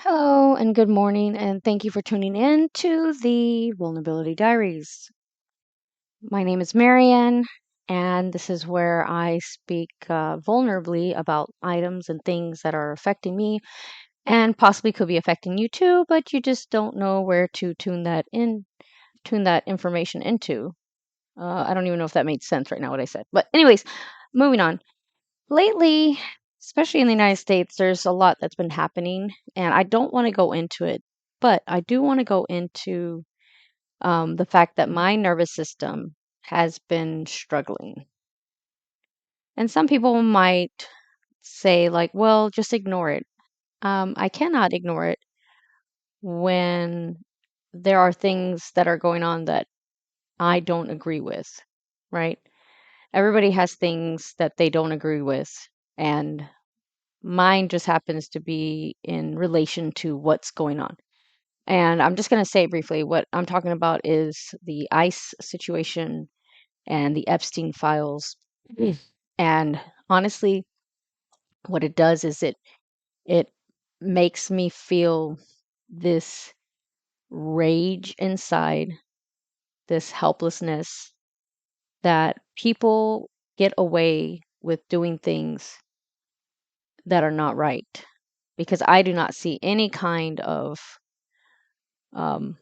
Hello and good morning, and thank you for tuning in to the Vulnerability Diaries. My name is Marianne, and this is where I speak vulnerably about items and things that are affecting me and possibly could be affecting you too, but you just don't know where to tune that information into. I don't even know if that made sense right now, what I said. But, anyways, moving on. Lately, especially in the United States, there's a lot that's been happening, and I don't want to go into it, but I do want to go into the fact that my nervous system has been struggling. And some people might say, like, well, just ignore it. I cannot ignore it when there are things that are going on that I don't agree with, right? Everybody has things that they don't agree with, and mine just happens to be in relation to what's going on. And I'm just going to say briefly what I'm talking about is the ICE situation and the Epstein files. Mm. And honestly, what it does is it makes me feel this rage inside, this helplessness that people get away with doing things that are not right because I do not see any kind of um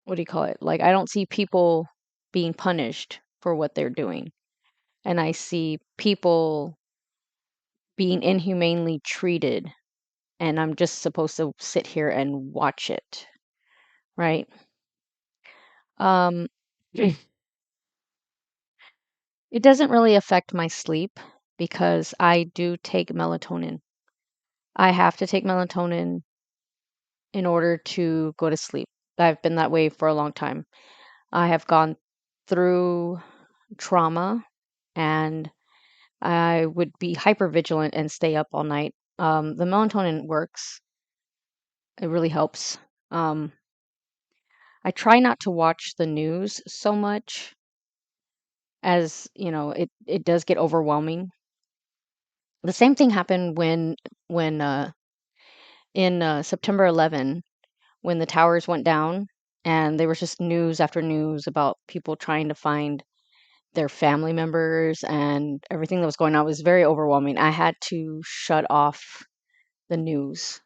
what do you call it? Like, I don't see people being punished for what they're doing. And I see people being inhumanely treated. And I'm just supposed to sit here and watch it, right? Um, it doesn't really affect my sleep because I do take melatonin. I have to take melatonin in order to go to sleep. I've been that way for a long time. I have gone through trauma and I would be hyper vigilant and stay up all night. The melatonin works. It really helps. Um, I try not to watch the news so much as, it does get overwhelming. The same thing happened when in September 11 when the towers went down and there was just news after news about people trying to find their family members and everything that was going on. It was very overwhelming. I had to shut off the news.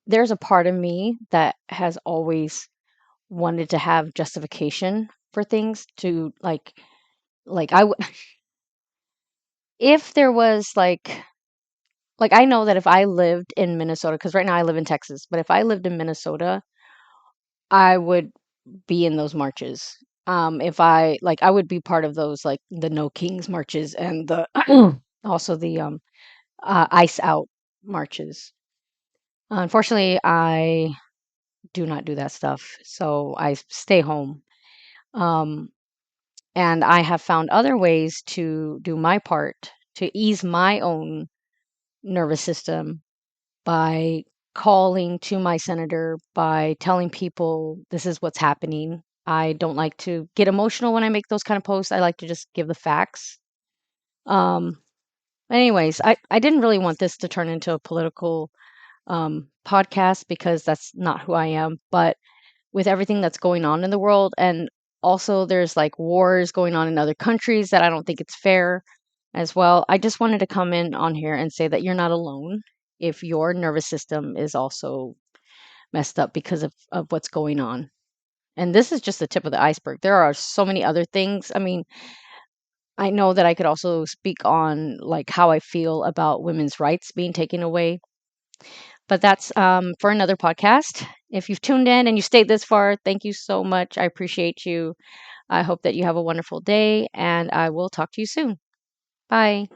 There's a part of me that has always wanted to have justification for things to like if there was like I know that if I lived in Minnesota, because right now I live in Texas, but if I lived in Minnesota, I would be in those marches. If I would be part of those, like the No Kings marches and the also the Ice Out marches. Unfortunately, I do not do that stuff, so I stay home. Um, and I have found other ways to do my part to ease my own nervous system by calling to my senator, by telling people this is what's happening. I don't like to get emotional when I make those kind of posts. I like to just give the facts. Um, anyways, I didn't really want this to turn into a political podcast because that's not who I am. But with everything that's going on in the world, and also there's like wars going on in other countries that I don't think it's fair as well. I just wanted to come in on here and say that you're not alone if your nervous system is also messed up because of what's going on. And this is just the tip of the iceberg. There are so many other things. I mean, I know that I could also speak on like how I feel about women's rights being taken away, but that's for another podcast. If you've tuned in and you stayed this far, thank you so much. I appreciate you. I hope that you have a wonderful day, and I will talk to you soon. Bye.